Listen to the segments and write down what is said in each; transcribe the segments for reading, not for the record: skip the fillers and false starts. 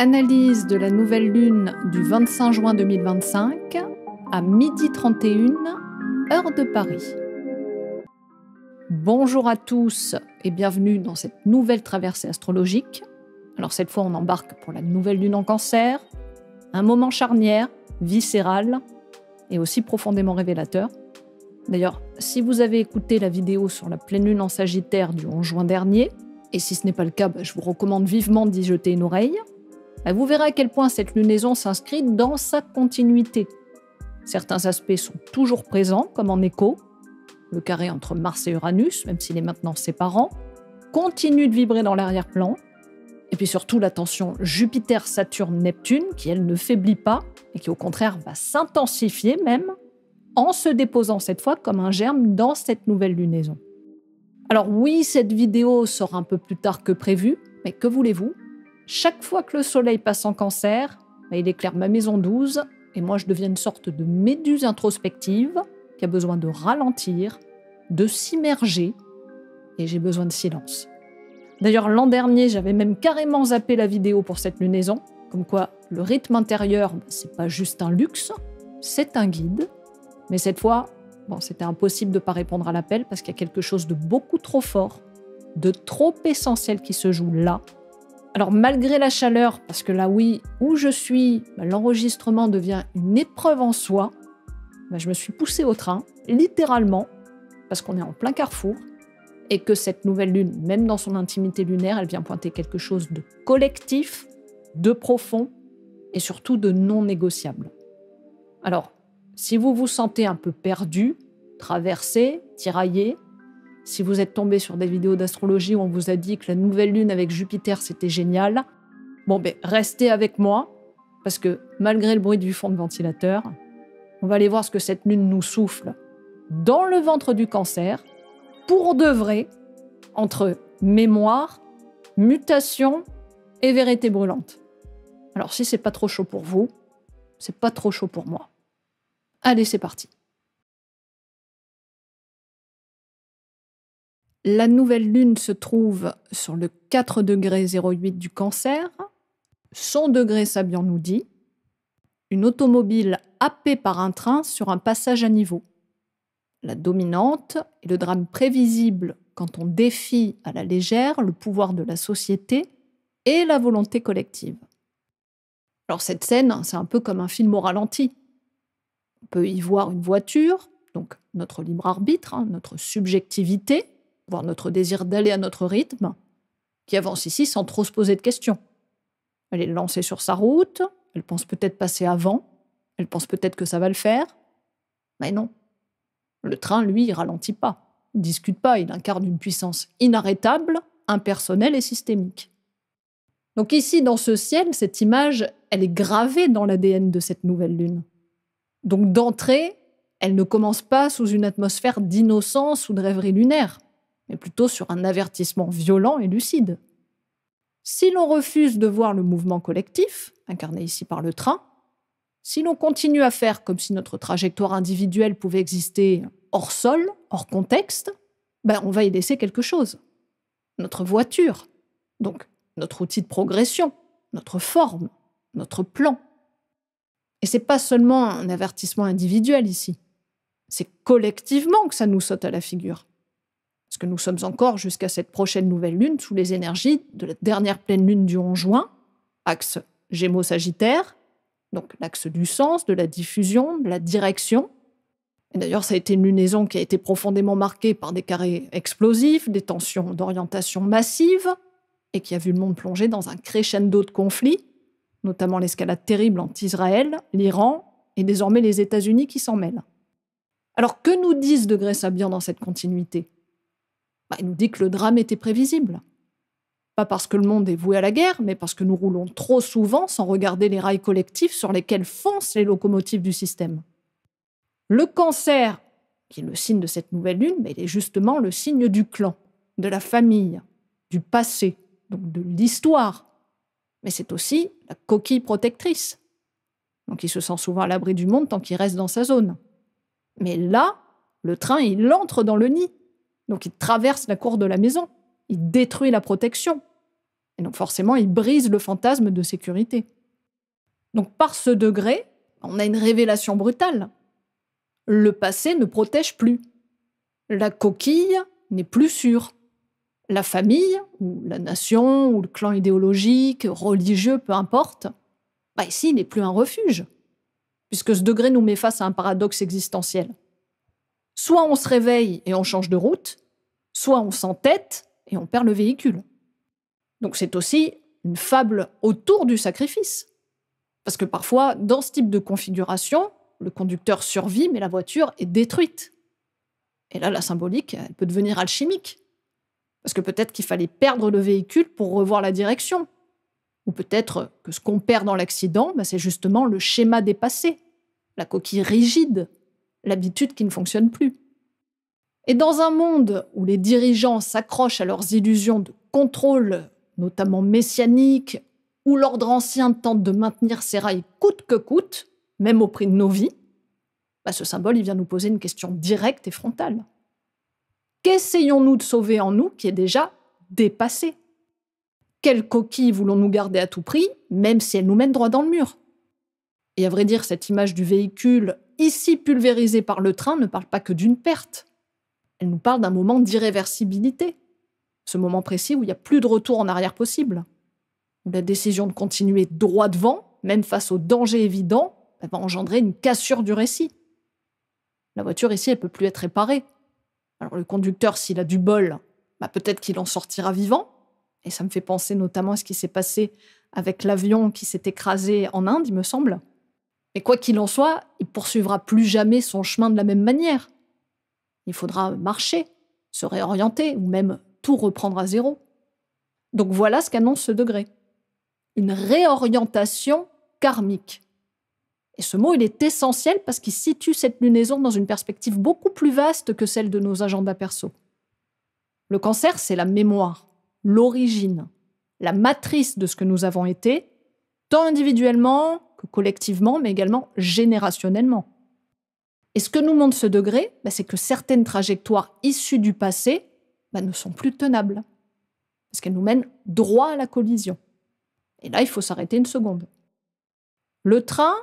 Analyse de la nouvelle lune du 25 juin 2025 à 12h31, heure de Paris. Bonjour à tous et bienvenue dans cette nouvelle traversée astrologique. Alors cette fois on embarque pour la nouvelle lune en Cancer, un moment charnière, viscéral et aussi profondément révélateur. D'ailleurs, si vous avez écouté la vidéo sur la pleine lune en Sagittaire du 11 juin dernier, et si ce n'est pas le cas, je vous recommande vivement d'y jeter une oreille, vous verrez à quel point cette lunaison s'inscrit dans sa continuité. Certains aspects sont toujours présents, comme en écho. Le carré entre Mars et Uranus, même s'il est maintenant séparant, continue de vibrer dans l'arrière-plan. Et puis surtout la tension Jupiter-Saturne-Neptune, qui elle ne faiblit pas, et qui au contraire va s'intensifier même, en se déposant cette fois comme un germe dans cette nouvelle lunaison. Alors oui, cette vidéo sort un peu plus tard que prévu, mais que voulez-vous ? Chaque fois que le soleil passe en Cancer, il éclaire ma maison 12, et moi je deviens une sorte de méduse introspective qui a besoin de ralentir, de s'immerger, et j'ai besoin de silence. D'ailleurs, l'an dernier, j'avais même carrément zappé la vidéo pour cette lunaison, comme quoi le rythme intérieur, c'est pas juste un luxe, c'est un guide. Mais cette fois, c'était impossible de ne pas répondre à l'appel parce qu'il y a quelque chose de beaucoup trop fort, de trop essentiel qui se joue là. Alors malgré la chaleur, parce que là oui, où je suis, l'enregistrement devient une épreuve en soi, je me suis poussée au train, littéralement, parce qu'on est en plein carrefour, et que cette nouvelle lune, même dans son intimité lunaire, elle vient pointer quelque chose de collectif, de profond, et surtout de non négociable. Alors, si vous vous sentez un peu perdu, traversé, tiraillé, si vous êtes tombé sur des vidéos d'astrologie où on vous a dit que la nouvelle lune avec Jupiter c'était génial, restez avec moi, parce que malgré le bruit du fond de ventilateur, on va aller voir ce que cette lune nous souffle dans le ventre du Cancer, pour de vrai, entre mémoire, mutation et vérité brûlante. Alors si c'est pas trop chaud pour vous, c'est pas trop chaud pour moi. Allez, c'est parti. La nouvelle lune se trouve sur le 4 degré 08 du Cancer. Son degré Sabian nous dit une automobile happée par un train sur un passage à niveau. La dominante est le drame prévisible quand on défie à la légère le pouvoir de la société et la volonté collective. Alors cette scène, c'est un peu comme un film au ralenti. On peut y voir une voiture, donc notre libre arbitre, notre subjectivité, voire notre désir d'aller à notre rythme, qui avance ici sans trop se poser de questions. Elle est lancée sur sa route, elle pense peut-être passer avant, elle pense peut-être que ça va le faire, mais non. Le train, lui, il ralentit pas, il discute pas, il incarne une puissance inarrêtable, impersonnelle et systémique. Donc ici, dans ce ciel, cette image, elle est gravée dans l'ADN de cette nouvelle lune. Donc d'entrée, elle ne commence pas sous une atmosphère d'innocence ou de rêverie lunaire, mais plutôt sur un avertissement violent et lucide. Si l'on refuse de voir le mouvement collectif, incarné ici par le train, si l'on continue à faire comme si notre trajectoire individuelle pouvait exister hors sol, hors contexte, on va y laisser quelque chose. Notre voiture, donc notre outil de progression, notre forme, notre plan. Et c'est pas seulement un avertissement individuel ici. C'est collectivement que ça nous saute à la figure. Parce que nous sommes encore jusqu'à cette prochaine nouvelle lune sous les énergies de la dernière pleine lune du 11 juin, axe Gémeaux-Sagittaire, donc l'axe du sens, de la diffusion, de la direction. Et d'ailleurs, ça a été une lunaison qui a été profondément marquée par des carrés explosifs, des tensions d'orientation massive, et qui a vu le monde plonger dans un crescendo de conflits, notamment l'escalade terrible entre Israël, l'Iran et désormais les États-Unis qui s'en mêlent. Alors que nous disent degrés Sabian dans cette continuité ? Il nous dit que le drame était prévisible. Pas parce que le monde est voué à la guerre, mais parce que nous roulons trop souvent sans regarder les rails collectifs sur lesquels foncent les locomotives du système. Le Cancer, qui est le signe de cette nouvelle lune, il est justement le signe du clan, de la famille, du passé, donc de l'histoire. Mais c'est aussi la coquille protectrice. Donc il se sent souvent à l'abri du monde tant qu'il reste dans sa zone. Mais là, le train, il entre dans le nid. Donc il traverse la cour de la maison, il détruit la protection. Et donc forcément, il brise le fantasme de sécurité. Donc par ce degré, on a une révélation brutale. Le passé ne protège plus. La coquille n'est plus sûre. La famille, ou la nation, ou le clan idéologique, religieux, peu importe, ici, il n'est plus un refuge, puisque ce degré nous met face à un paradoxe existentiel. Soit on se réveille et on change de route, soit on s'entête et on perd le véhicule. Donc c'est aussi une fable autour du sacrifice. Parce que parfois, dans ce type de configuration, le conducteur survit, mais la voiture est détruite. Et là, la symbolique, elle peut devenir alchimique. Parce que peut-être qu'il fallait perdre le véhicule pour revoir la direction. Ou peut-être que ce qu'on perd dans l'accident, c'est justement le schéma dépassé, la coquille rigide, l'habitude qui ne fonctionne plus. Et dans un monde où les dirigeants s'accrochent à leurs illusions de contrôle, notamment messianiques, où l'ordre ancien tente de maintenir ses rails coûte que coûte, même au prix de nos vies, ce symbole il vient nous poser une question directe et frontale. Qu'essayons-nous de sauver en nous qui est déjà dépassé ? Quelle coquille voulons-nous garder à tout prix, même si elle nous mène droit dans le mur ? Et à vrai dire, cette image du véhicule, ici pulvérisé par le train, ne parle pas que d'une perte. Elle nous parle d'un moment d'irréversibilité. Ce moment précis où il n'y a plus de retour en arrière possible. Où la décision de continuer droit devant, même face au danger évident, va engendrer une cassure du récit. La voiture ici, elle ne peut plus être réparée. Alors le conducteur, s'il a du bol, peut-être qu'il en sortira vivant. Et ça me fait penser notamment à ce qui s'est passé avec l'avion qui s'est écrasé en Inde, il me semble. Mais quoi qu'il en soit, il ne poursuivra plus jamais son chemin de la même manière. Il faudra marcher, se réorienter ou même tout reprendre à zéro. Donc voilà ce qu'annonce ce degré. Une réorientation karmique. Et ce mot, il est essentiel parce qu'il situe cette lunaison dans une perspective beaucoup plus vaste que celle de nos agendas perso. Le cancer, c'est la mémoire, l'origine, la matrice de ce que nous avons été, tant individuellement que collectivement, mais également générationnellement. Et ce que nous montre ce degré, c'est que certaines trajectoires issues du passé ne sont plus tenables, parce qu'elles nous mènent droit à la collision. Et là, il faut s'arrêter une seconde. Le train,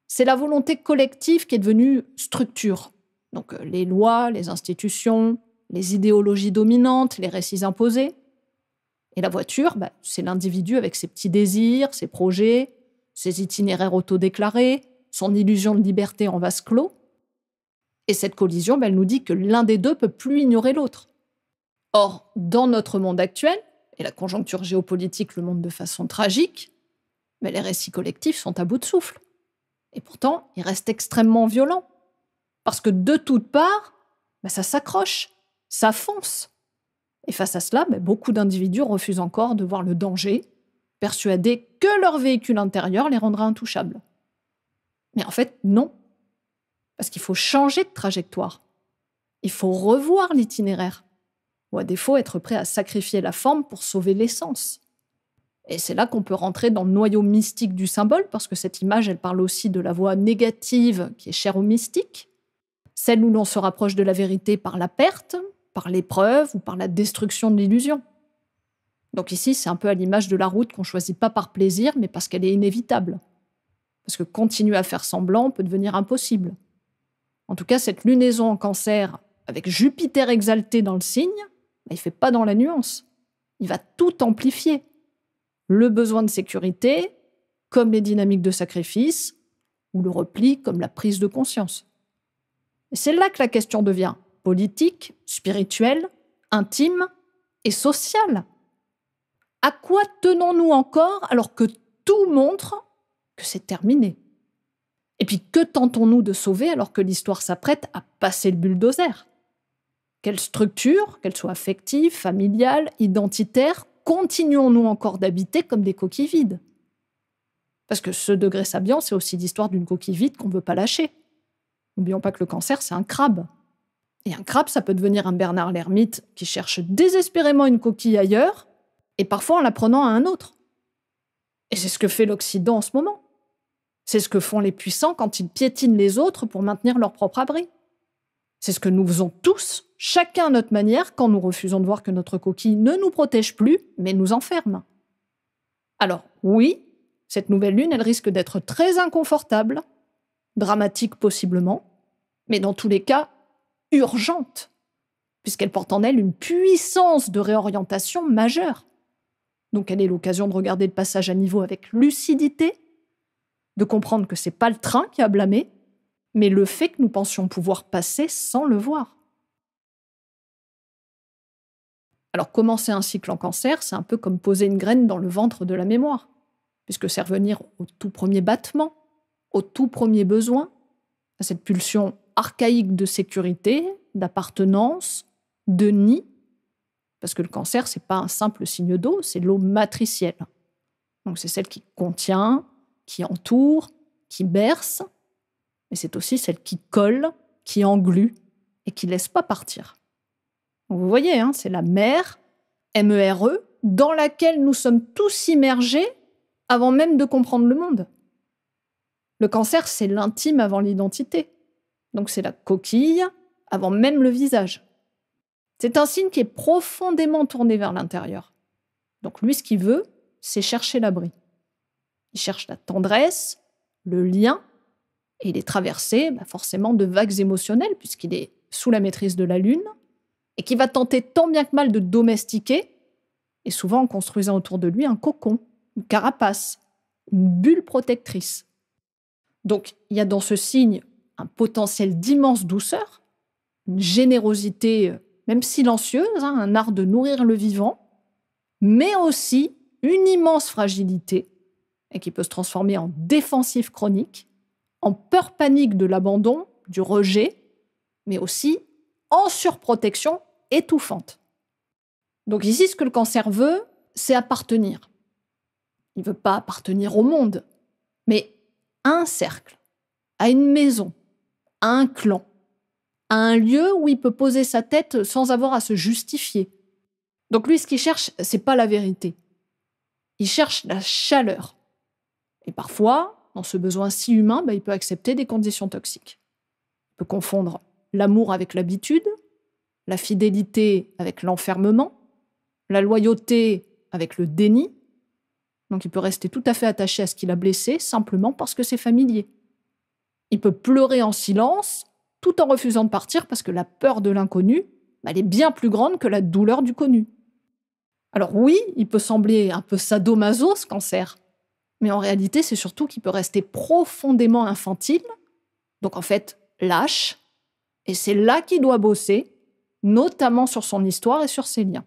c'est la volonté collective qui est devenue structure. Donc les lois, les institutions, les idéologies dominantes, les récits imposés. Et la voiture, c'est l'individu avec ses petits désirs, ses projets, ses itinéraires autodéclarés, son illusion de liberté en vase clos. Et cette collision, elle nous dit que l'un des deux ne peut plus ignorer l'autre. Or, dans notre monde actuel, et la conjoncture géopolitique le montre de façon tragique, les récits collectifs sont à bout de souffle. Et pourtant, ils restent extrêmement violents. Parce que de toutes parts, ça s'accroche, ça fonce. Et face à cela, beaucoup d'individus refusent encore de voir le danger, persuadés que leur véhicule intérieur les rendra intouchables. Mais en fait, non. Parce qu'il faut changer de trajectoire. Il faut revoir l'itinéraire. Ou à défaut, être prêt à sacrifier la forme pour sauver l'essence. Et c'est là qu'on peut rentrer dans le noyau mystique du symbole, parce que cette image, elle parle aussi de la voie négative qui est chère au mystique, celle où l'on se rapproche de la vérité par la perte, par l'épreuve ou par la destruction de l'illusion. Donc ici, c'est un peu à l'image de la route qu'on choisit pas par plaisir, mais parce qu'elle est inévitable. Parce que continuer à faire semblant peut devenir impossible. En tout cas, cette lunaison en cancer, avec Jupiter exalté dans le signe, il ne fait pas dans la nuance. Il va tout amplifier. Le besoin de sécurité, comme les dynamiques de sacrifice, ou le repli comme la prise de conscience. Et c'est là que la question devient politique, spirituelle, intime et sociale. À quoi tenons-nous encore alors que tout montre que c'est terminé ? Et puis que tentons-nous de sauver alors que l'histoire s'apprête à passer le bulldozer ? Quelle structure, qu'elle soit affective, familiale, identitaire, continuons-nous encore d'habiter comme des coquilles vides ? Parce que ce degré sabiant, c'est aussi l'histoire d'une coquille vide qu'on ne veut pas lâcher. N'oublions pas que le cancer, c'est un crabe. Et un crabe, ça peut devenir un Bernard l'ermite qui cherche désespérément une coquille ailleurs, et parfois en la prenant à un autre. Et c'est ce que fait l'Occident en ce moment. C'est ce que font les puissants quand ils piétinent les autres pour maintenir leur propre abri. C'est ce que nous faisons tous, chacun à notre manière, quand nous refusons de voir que notre coquille ne nous protège plus, mais nous enferme. Alors oui, cette nouvelle lune, elle risque d'être très inconfortable, dramatique possiblement, mais dans tous les cas, urgente, puisqu'elle porte en elle une puissance de réorientation majeure. Donc elle est l'occasion de regarder le passage à niveau avec lucidité, de comprendre que ce n'est pas le train qui a blâmé, mais le fait que nous pensions pouvoir passer sans le voir. Alors commencer un cycle en Cancer, c'est un peu comme poser une graine dans le ventre de la mémoire, puisque c'est revenir au tout premier battement, au tout premier besoin, à cette pulsion archaïque de sécurité, d'appartenance, de nid, parce que le Cancer, ce n'est pas un simple signe d'eau, c'est l'eau matricielle. Donc c'est celle qui contient, qui entoure, qui berce, mais c'est aussi celle qui colle, qui englue et qui ne laisse pas partir. Donc vous voyez, hein, c'est la mer, MERE, dans laquelle nous sommes tous immergés avant même de comprendre le monde. Le Cancer, c'est l'intime avant l'identité. Donc c'est la coquille avant même le visage. C'est un signe qui est profondément tourné vers l'intérieur. Donc lui, ce qu'il veut, c'est chercher l'abri. Il cherche la tendresse, le lien, et il est traversé forcément de vagues émotionnelles, puisqu'il est sous la maîtrise de la Lune, et qui va tenter tant bien que mal de domestiquer, et souvent en construisant autour de lui un cocon, une carapace, une bulle protectrice. Donc il y a dans ce signe un potentiel d'immense douceur, une générosité même silencieuse, un art de nourrir le vivant, mais aussi une immense fragilité, et qui peut se transformer en défensif chronique, en peur panique de l'abandon, du rejet, mais aussi en surprotection étouffante. Donc ici, ce que le Cancer veut, c'est appartenir. Il ne veut pas appartenir au monde, mais à un cercle, à une maison, à un clan, à un lieu où il peut poser sa tête sans avoir à se justifier. Donc lui, ce qu'il cherche, c'est pas la vérité. Il cherche la chaleur. Et parfois, dans ce besoin si humain, il peut accepter des conditions toxiques. Il peut confondre l'amour avec l'habitude, la fidélité avec l'enfermement, la loyauté avec le déni. Donc il peut rester tout à fait attaché à ce qu'il a blessé, simplement parce que c'est familier. Il peut pleurer en silence, tout en refusant de partir parce que la peur de l'inconnu, elle est bien plus grande que la douleur du connu. Alors oui, il peut sembler un peu sadomaso, ce Cancer, mais en réalité, c'est surtout qu'il peut rester profondément infantile, donc en fait lâche, et c'est là qu'il doit bosser, notamment sur son histoire et sur ses liens.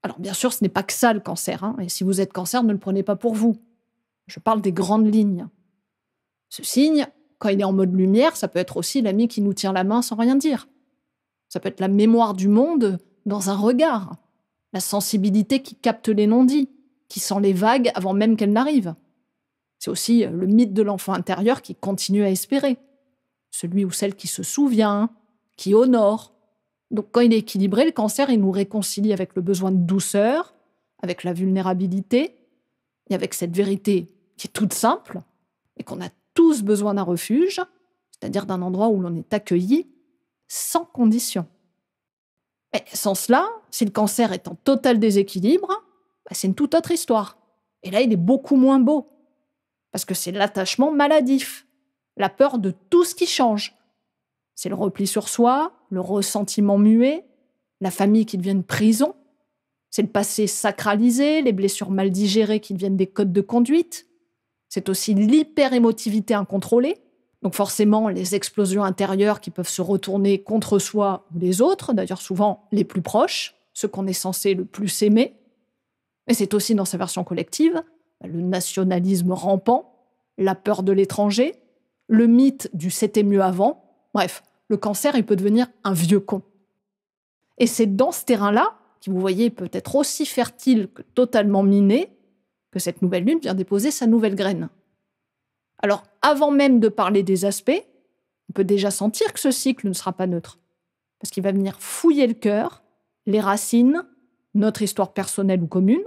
Alors bien sûr, ce n'est pas que ça le Cancer, et si vous êtes Cancer, ne le prenez pas pour vous. Je parle des grandes lignes. Ce signe, quand il est en mode lumière, ça peut être aussi l'ami qui nous tient la main sans rien dire. Ça peut être la mémoire du monde dans un regard, la sensibilité qui capte les non-dits, qui sent les vagues avant même qu'elles n'arrivent. C'est aussi le mythe de l'enfant intérieur qui continue à espérer. Celui ou celle qui se souvient, qui honore. Donc quand il est équilibré, le Cancer, il nous réconcilie avec le besoin de douceur, avec la vulnérabilité, et avec cette vérité qui est toute simple, et qu'on a tous besoin d'un refuge, c'est-à-dire d'un endroit où l'on est accueilli sans condition. Mais sans cela, si le Cancer est en total déséquilibre, c'est une toute autre histoire. Et là, il est beaucoup moins beau. Parce que c'est l'attachement maladif, la peur de tout ce qui change. C'est le repli sur soi, le ressentiment muet, la famille qui devient une prison. C'est le passé sacralisé, les blessures mal digérées qui deviennent des codes de conduite. C'est aussi l'hyper-émotivité incontrôlée. Donc forcément, les explosions intérieures qui peuvent se retourner contre soi ou les autres, d'ailleurs souvent les plus proches, ceux qu'on est censé le plus aimer. Mais c'est aussi dans sa version collective, le nationalisme rampant, la peur de l'étranger, le mythe du « c'était mieux avant ». Bref, le Cancer, il peut devenir un vieux con. Et c'est dans ce terrain-là, qui vous voyez peut être aussi fertile que totalement miné, que cette nouvelle lune vient déposer sa nouvelle graine. Alors, avant même de parler des aspects, on peut déjà sentir que ce cycle ne sera pas neutre. Parce qu'il va venir fouiller le cœur, les racines, notre histoire personnelle ou commune.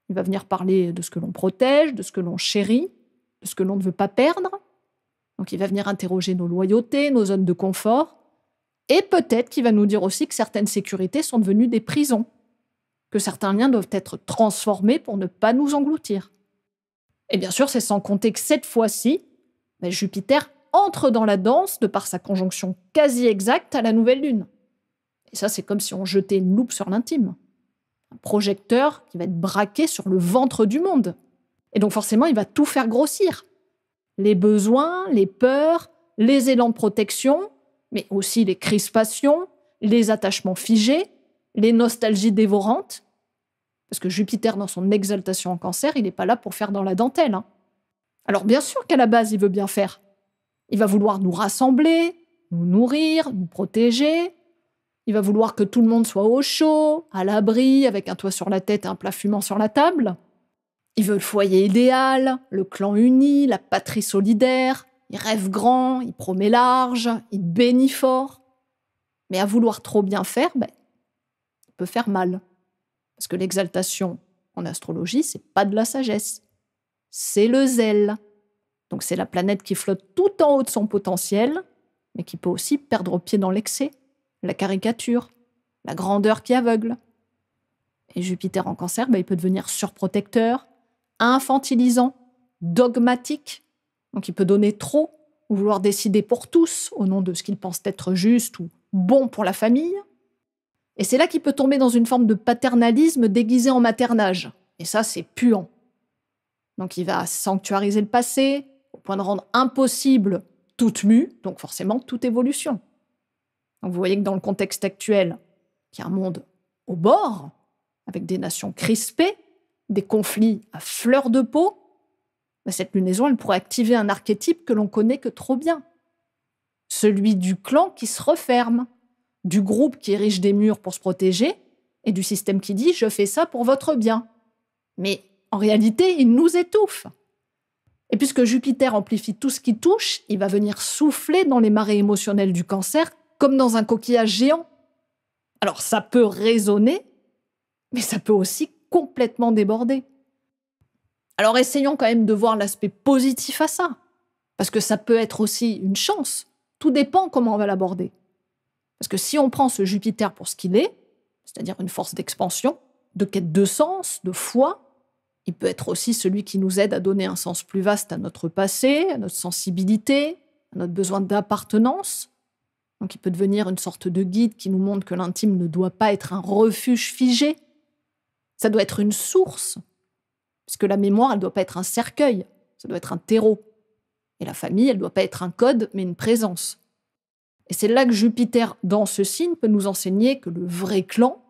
Il va venir parler de ce que l'on protège, de ce que l'on chérit, de ce que l'on ne veut pas perdre. Donc il va venir interroger nos loyautés, nos zones de confort. Et peut-être qu'il va nous dire aussi que certaines sécurités sont devenues des prisons. que certains liens doivent être transformés pour ne pas nous engloutir. Et bien sûr, c'est sans compter que cette fois-ci, Jupiter entre dans la danse de par sa conjonction quasi exacte à la nouvelle lune. Et ça, c'est comme si on jetait une loupe sur l'intime. Un projecteur qui va être braqué sur le ventre du monde. Et donc forcément, il va tout faire grossir. Les besoins, les peurs, les élans de protection, mais aussi les crispations, les attachements figés, les nostalgies dévorantes. Parce que Jupiter, dans son exaltation en Cancer, il n'est pas là pour faire dans la dentelle. Alors bien sûr qu'à la base, il veut bien faire. Il va vouloir nous rassembler, nous nourrir, nous protéger. Il va vouloir que tout le monde soit au chaud, à l'abri, avec un toit sur la tête et un plat fumant sur la table. Il veut le foyer idéal, le clan uni, la patrie solidaire. Il rêve grand, il promet large, il bénit fort. Mais à vouloir trop bien faire, il peut faire mal. Parce que l'exaltation en astrologie, c'est pas de la sagesse. C'est le zèle. Donc c'est la planète qui flotte tout en haut de son potentiel, mais qui peut aussi perdre pied dans l'excès, la caricature, la grandeur qui aveugle. Et Jupiter en Cancer, il peut devenir surprotecteur, infantilisant, dogmatique. Donc il peut donner trop, ou vouloir décider pour tous, au nom de ce qu'il pense être juste ou bon pour la famille. Et c'est là qu'il peut tomber dans une forme de paternalisme déguisé en maternage. Et ça, c'est puant. Donc il va sanctuariser le passé, au point de rendre impossible toute mue, donc forcément toute évolution. Donc vous voyez que dans le contexte actuel, il y a un monde au bord, avec des nations crispées, des conflits à fleur de peau, cette lunaison, elle pourrait activer un archétype que l'on connaît que trop bien. Celui du clan qui se referme, du groupe qui érige des murs pour se protéger, et du système qui dit « je fais ça pour votre bien ». Mais en réalité, il nous étouffe. Et puisque Jupiter amplifie tout ce qui touche, il va venir souffler dans les marées émotionnelles du Cancer, comme dans un coquillage géant. Alors ça peut résonner, mais ça peut aussi complètement déborder. Alors essayons quand même de voir l'aspect positif à ça, parce que ça peut être aussi une chance. Tout dépend comment on va l'aborder. Parce que si on prend ce Jupiter pour ce qu'il est, c'est-à-dire une force d'expansion, de quête de sens, de foi, il peut être aussi celui qui nous aide à donner un sens plus vaste à notre passé, à notre sensibilité, à notre besoin d'appartenance. Donc il peut devenir une sorte de guide qui nous montre que l'intime ne doit pas être un refuge figé. Ça doit être une source, puisque la mémoire, elle ne doit pas être un cercueil, ça doit être un terreau. Et la famille, elle ne doit pas être un code, mais une présence. Et c'est là que Jupiter, dans ce signe, peut nous enseigner que le vrai clan,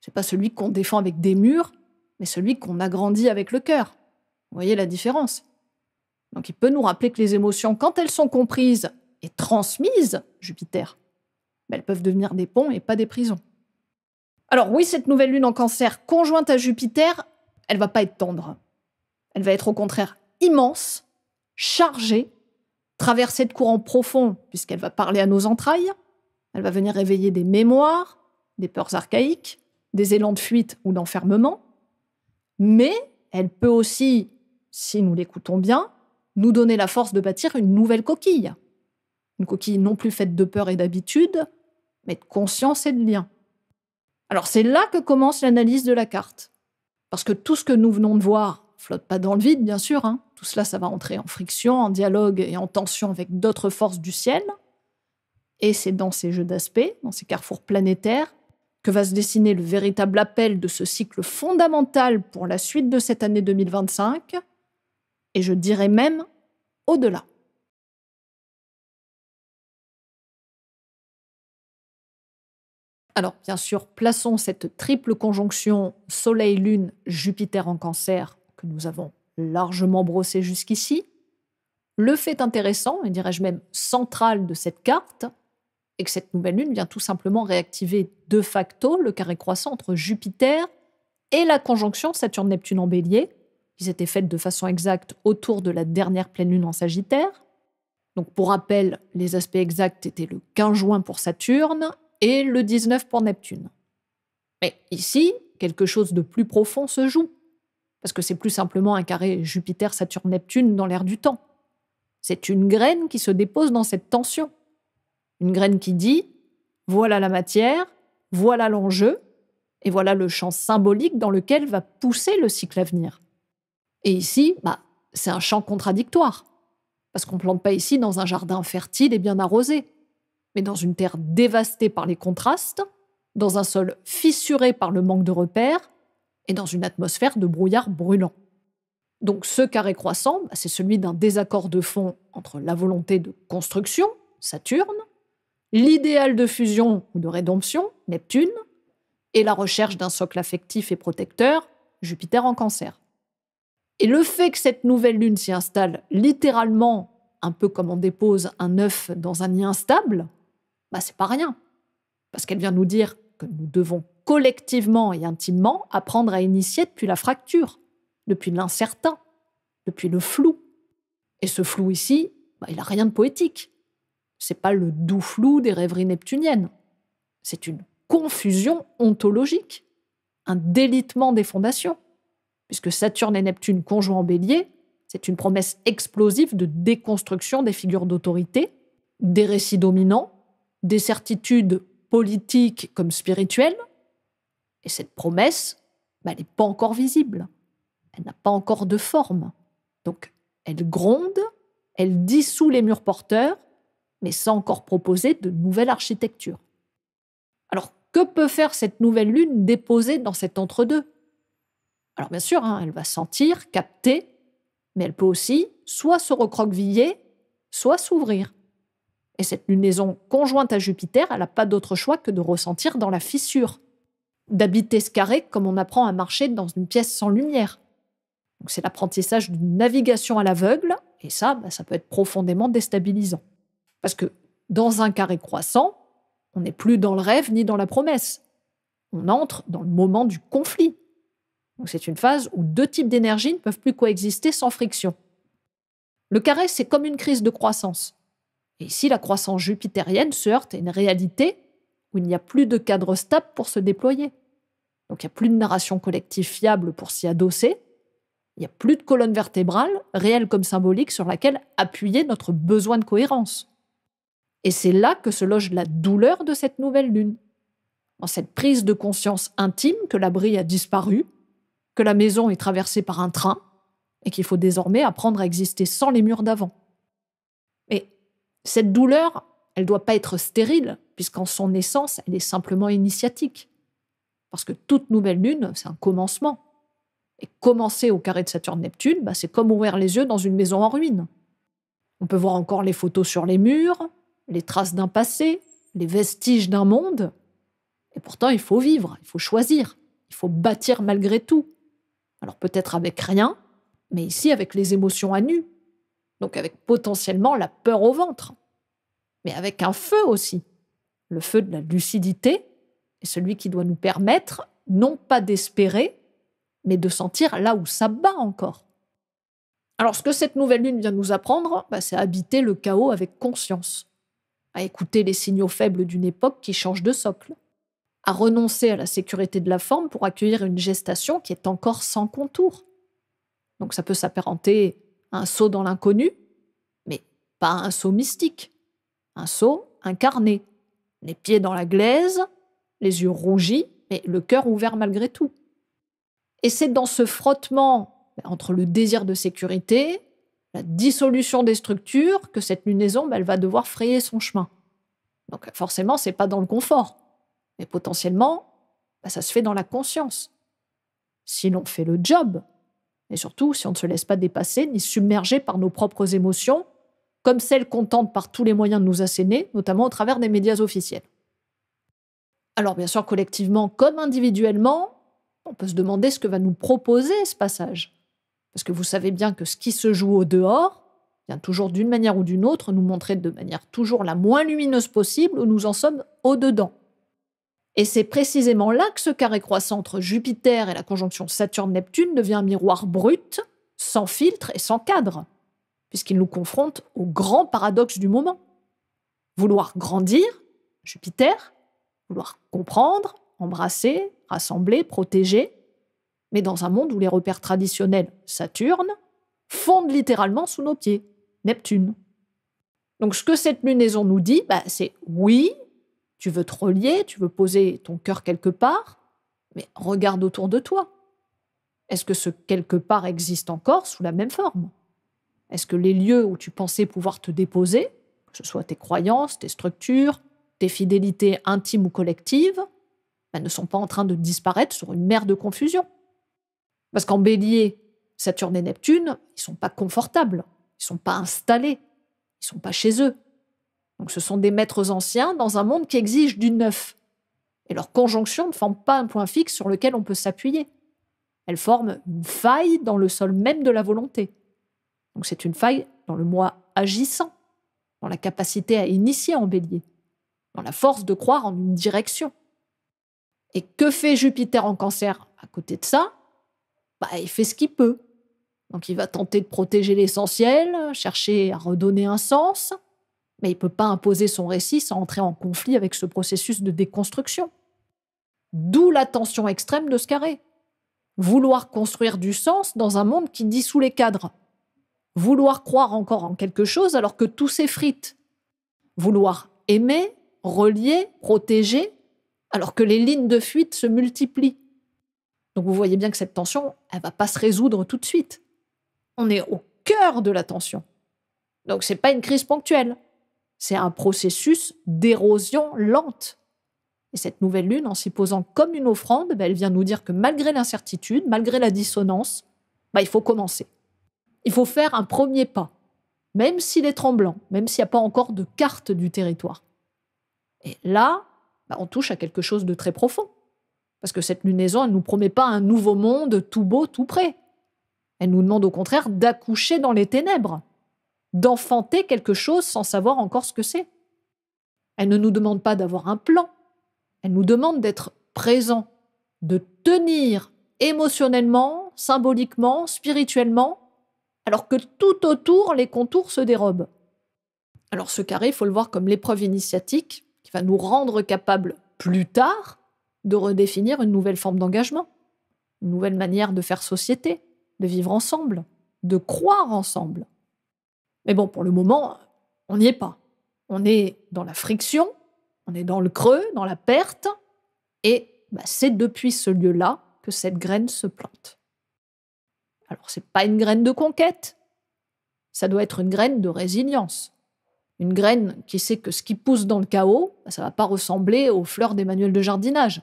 ce n'est pas celui qu'on défend avec des murs, mais celui qu'on agrandit avec le cœur. Vous voyez la différence? Donc il peut nous rappeler que les émotions, quand elles sont comprises et transmises, Jupiter, elles peuvent devenir des ponts et pas des prisons. Alors oui, cette nouvelle lune en Cancer conjointe à Jupiter, elle ne va pas être tendre. Elle va être au contraire immense, chargée, traversée de courants profonds, puisqu'elle va parler à nos entrailles. Elle va venir réveiller des mémoires, des peurs archaïques, des élans de fuite ou d'enfermement. Mais elle peut aussi, si nous l'écoutons bien, nous donner la force de bâtir une nouvelle coquille. Une coquille non plus faite de peur et d'habitude, mais de conscience et de lien. Alors c'est là que commence l'analyse de la carte. Parce que tout ce que nous venons de voir flotte pas dans le vide, bien sûr. Tout cela, ça va entrer en friction, en dialogue et en tension avec d'autres forces du ciel. Et c'est dans ces jeux d'aspects, dans ces carrefours planétaires, que va se dessiner le véritable appel de ce cycle fondamental pour la suite de cette année 2025, et je dirais même au-delà. Alors, bien sûr, plaçons cette triple conjonction Soleil-Lune-Jupiter en Cancer que nous avons largement brossée jusqu'ici. Le fait intéressant, et dirais-je même central de cette carte, est que cette nouvelle lune vient tout simplement réactiver de facto le carré croissant entre Jupiter et la conjonction Saturne-Neptune en Bélier, qui s'était faite de façon exacte autour de la dernière pleine lune en Sagittaire. Donc pour rappel, les aspects exacts étaient le 15 juin pour Saturne et le 19 pour Neptune. Mais ici, quelque chose de plus profond se joue, parce que c'est plus simplement un carré Jupiter-Saturne-Neptune dans l'air du temps. C'est une graine qui se dépose dans cette tension. Une graine qui dit « voilà la matière, voilà l'enjeu, Et voilà le champ symbolique dans lequel va pousser le cycle à venir. Et ici, c'est un champ contradictoire. Parce qu'on ne plante pas ici dans un jardin fertile et bien arrosé, mais dans une terre dévastée par les contrastes, dans un sol fissuré par le manque de repères et dans une atmosphère de brouillard brûlant. Donc ce carré croissant, c'est celui d'un désaccord de fond entre la volonté de construction, Saturne, l'idéal de fusion ou de rédemption, Neptune, et la recherche d'un socle affectif et protecteur, Jupiter en Cancer. Et le fait que cette nouvelle lune s'y installe littéralement, un peu comme on dépose un œuf dans un nid instable, c'est pas rien. Parce qu'elle vient nous dire que nous devons collectivement et intimement apprendre à initier depuis la fracture, depuis l'incertain, depuis le flou. Et ce flou ici, il n'a rien de poétique. C'est pas le doux flou des rêveries neptuniennes. C'est une confusion ontologique, un délitement des fondations. Puisque Saturne et Neptune conjoints en Bélier, c'est une promesse explosive de déconstruction des figures d'autorité, des récits dominants, des certitudes politiques comme spirituelles. Et cette promesse, elle n'est pas encore visible. Elle n'a pas encore de forme. Donc, elle gronde, elle dissout les murs porteurs, mais sans encore proposer de nouvelle architecture. Alors, que peut faire cette nouvelle lune déposée dans cet entre-deux ? Alors bien sûr, elle va sentir, capter, mais elle peut aussi soit se recroqueviller, soit s'ouvrir. Et cette lunaison conjointe à Jupiter, elle n'a pas d'autre choix que de ressentir dans la fissure, d'habiter ce carré comme on apprend à marcher dans une pièce sans lumière. Donc c'est l'apprentissage d'une navigation à l'aveugle, et ça peut être profondément déstabilisant. Parce que dans un carré croissant, on n'est plus dans le rêve ni dans la promesse. On entre dans le moment du conflit. Donc c'est une phase où deux types d'énergie ne peuvent plus coexister sans friction. Le carré, c'est comme une crise de croissance. Et ici, la croissance jupitérienne se heurte à une réalité où il n'y a plus de cadre stable pour se déployer. Donc il n'y a plus de narration collective fiable pour s'y adosser. Il n'y a plus de colonne vertébrale, réelle comme symbolique, sur laquelle appuyer notre besoin de cohérence. Et c'est là que se loge la douleur de cette nouvelle lune. Dans cette prise de conscience intime que l'abri a disparu, que la maison est traversée par un train et qu'il faut désormais apprendre à exister sans les murs d'avant. Mais cette douleur, elle ne doit pas être stérile, puisqu'en son essence, elle est simplement initiatique. Parce que toute nouvelle lune, c'est un commencement. Et commencer au carré de Saturne-Neptune, c'est comme ouvrir les yeux dans une maison en ruine. On peut voir encore les photos sur les murs, les traces d'un passé, les vestiges d'un monde. Et pourtant, il faut vivre, il faut choisir, il faut bâtir malgré tout. Alors peut-être avec rien, mais ici avec les émotions à nu. Donc avec potentiellement la peur au ventre. Mais avec un feu aussi. Le feu de la lucidité est celui qui doit nous permettre, non pas d'espérer, mais de sentir là où ça bat encore. Alors ce que cette nouvelle lune vient nous apprendre, c'est à habiter le chaos avec conscience, à écouter les signaux faibles d'une époque qui change de socle, à renoncer à la sécurité de la forme pour accueillir une gestation qui est encore sans contour. Donc ça peut s'apparenter à un saut dans l'inconnu, mais pas un saut mystique, un saut incarné, les pieds dans la glaise, les yeux rougis, mais le cœur ouvert malgré tout. Et c'est dans ce frottement entre le désir de sécurité, la dissolution des structures, que cette lunaison, elle va devoir frayer son chemin. Donc forcément, c'est pas dans le confort. Mais potentiellement, ça se fait dans la conscience. Si l'on fait le job, et surtout si on ne se laisse pas dépasser ni submerger par nos propres émotions, comme celles qu'on tente par tous les moyens de nous asséner, notamment au travers des médias officiels. Alors bien sûr, collectivement comme individuellement, on peut se demander ce que va nous proposer ce passage. Parce que vous savez bien que ce qui se joue au dehors vient toujours d'une manière ou d'une autre nous montrer de manière toujours la moins lumineuse possible où nous en sommes au-dedans. Et c'est précisément là que ce carré croissant entre Jupiter et la conjonction Saturne-Neptune devient un miroir brut, sans filtre et sans cadre, puisqu'il nous confronte au grand paradoxe du moment. Vouloir grandir, Jupiter, vouloir comprendre, embrasser, rassembler, protéger, mais dans un monde où les repères traditionnels, Saturne, fondent littéralement sous nos pieds, Neptune. Donc ce que cette lunaison nous dit, c'est oui, tu veux te relier, tu veux poser ton cœur quelque part, Mais regarde autour de toi. Est-ce que ce quelque part existe encore sous la même forme? Est-ce que les lieux où tu pensais pouvoir te déposer, que ce soit tes croyances, tes structures, tes fidélités intimes ou collectives, ne sont pas en train de disparaître sur une mer de confusion? Parce qu'en Bélier, Saturne et Neptune, ils ne sont pas confortables, ils ne sont pas installés, ils ne sont pas chez eux. Donc ce sont des maîtres anciens dans un monde qui exige du neuf. Et leur conjonction ne forme pas un point fixe sur lequel on peut s'appuyer. Elle forme une faille dans le sol même de la volonté. Donc c'est une faille dans le moi agissant, dans la capacité à initier en Bélier, dans la force de croire en une direction. Et que fait Jupiter en Cancer à côté de ça? Il fait ce qu'il peut. Donc il va tenter de protéger l'essentiel, chercher à redonner un sens, mais il ne peut pas imposer son récit sans entrer en conflit avec ce processus de déconstruction. D'où la tension extrême de ce carré. Vouloir construire du sens dans un monde qui dissout les cadres. Vouloir croire encore en quelque chose alors que tout s'effrite. Vouloir aimer, relier, protéger, alors que les lignes de fuite se multiplient. Donc vous voyez bien que cette tension, elle ne va pas se résoudre tout de suite. On est au cœur de la tension. Donc ce n'est pas une crise ponctuelle. C'est un processus d'érosion lente. Et cette nouvelle lune, en s'y posant comme une offrande, elle vient nous dire que malgré l'incertitude, malgré la dissonance, il faut commencer. Il faut faire un premier pas, même s'il est tremblant, même s'il n'y a pas encore de carte du territoire. Et là, on touche à quelque chose de très profond. Parce que cette lunaison, elle ne nous promet pas un nouveau monde tout beau, tout près. Elle nous demande au contraire d'accoucher dans les ténèbres, d'enfanter quelque chose sans savoir encore ce que c'est. Elle ne nous demande pas d'avoir un plan. Elle nous demande d'être présent, de tenir émotionnellement, symboliquement, spirituellement, alors que tout autour, les contours se dérobent. Alors ce carré, il faut le voir comme l'épreuve initiatique qui va nous rendre capables plus tard de redéfinir une nouvelle forme d'engagement, une nouvelle manière de faire société, de vivre ensemble, de croire ensemble. Mais bon, pour le moment, on n'y est pas. On est dans la friction, on est dans le creux, dans la perte, et c'est depuis ce lieu-là que cette graine se plante. Alors, ce n'est pas une graine de conquête, ça doit être une graine de résilience. Une graine qui sait que ce qui pousse dans le chaos, ça ne va pas ressembler aux fleurs des manuels de jardinage.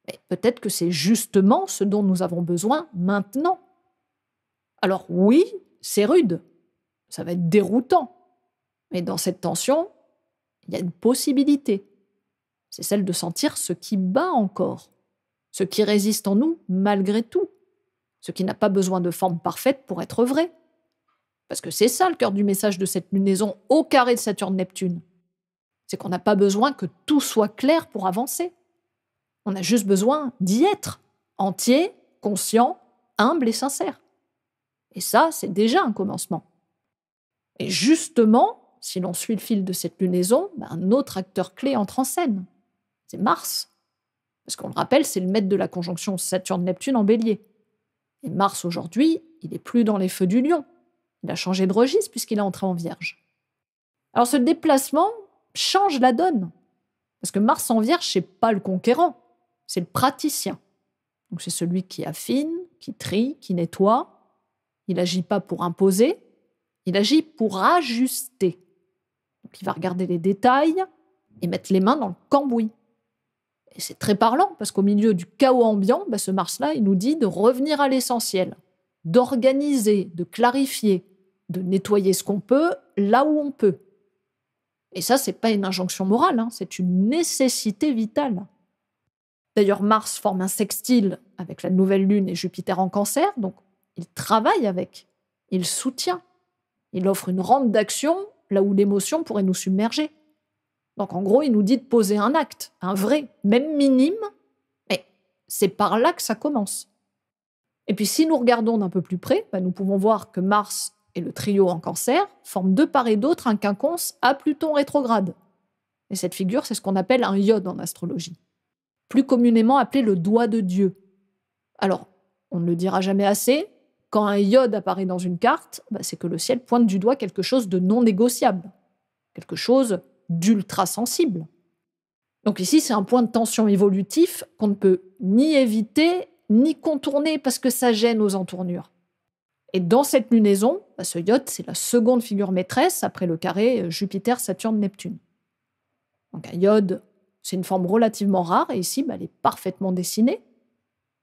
Mais peut-être que c'est justement ce dont nous avons besoin maintenant. Alors oui, c'est rude, ça va être déroutant, mais dans cette tension, il y a une possibilité. C'est celle de sentir ce qui bat encore, ce qui résiste en nous malgré tout, ce qui n'a pas besoin de forme parfaite pour être vrai. Parce que c'est ça le cœur du message de cette lunaison au carré de Saturne-Neptune. C'est qu'on n'a pas besoin que tout soit clair pour avancer. On a juste besoin d'y être, entier, conscient, humble et sincère. Et ça, c'est déjà un commencement. Et justement, si l'on suit le fil de cette lunaison, un autre acteur clé entre en scène. C'est Mars. Parce qu'on le rappelle, c'est le maître de la conjonction Saturne-Neptune en Bélier. Et Mars, aujourd'hui, il n'est plus dans les feux du lion. Il a changé de registre puisqu'il est entré en Vierge. Alors ce déplacement change la donne. Parce que Mars en Vierge, ce n'est pas le conquérant, c'est le praticien. Donc c'est celui qui affine, qui trie, qui nettoie. Il n'agit pas pour imposer, il agit pour ajuster. Donc il va regarder les détails et mettre les mains dans le cambouis. Et c'est très parlant, parce qu'au milieu du chaos ambiant, ce Mars-là, il nous dit de revenir à l'essentiel, d'organiser, de clarifier, de nettoyer ce qu'on peut, là où on peut. Et ça, ce n'est pas une injonction morale, c'est une nécessité vitale. D'ailleurs, Mars forme un sextile avec la nouvelle lune et Jupiter en Cancer, donc il travaille avec, il soutient, il offre une rampe d'action là où l'émotion pourrait nous submerger. Donc en gros, il nous dit de poser un acte, un vrai, même minime, mais c'est par là que ça commence. Et puis si nous regardons d'un peu plus près, nous pouvons voir que Mars et le trio en Cancer forment de part et d'autre un quinconce à Pluton rétrograde. Et cette figure, c'est ce qu'on appelle un iode en astrologie, plus communément appelé le doigt de Dieu. Alors, on ne le dira jamais assez, quand un iode apparaît dans une carte, c'est que le ciel pointe du doigt quelque chose de non négociable, quelque chose d'ultra sensible. Donc ici, c'est un point de tension évolutif qu'on ne peut ni éviter ni contourner parce que ça gêne aux entournures. Et dans cette lunaison, ce iode, c'est la seconde figure maîtresse après le carré Jupiter, Saturne, Neptune. Donc un iode, c'est une forme relativement rare et ici, elle est parfaitement dessinée.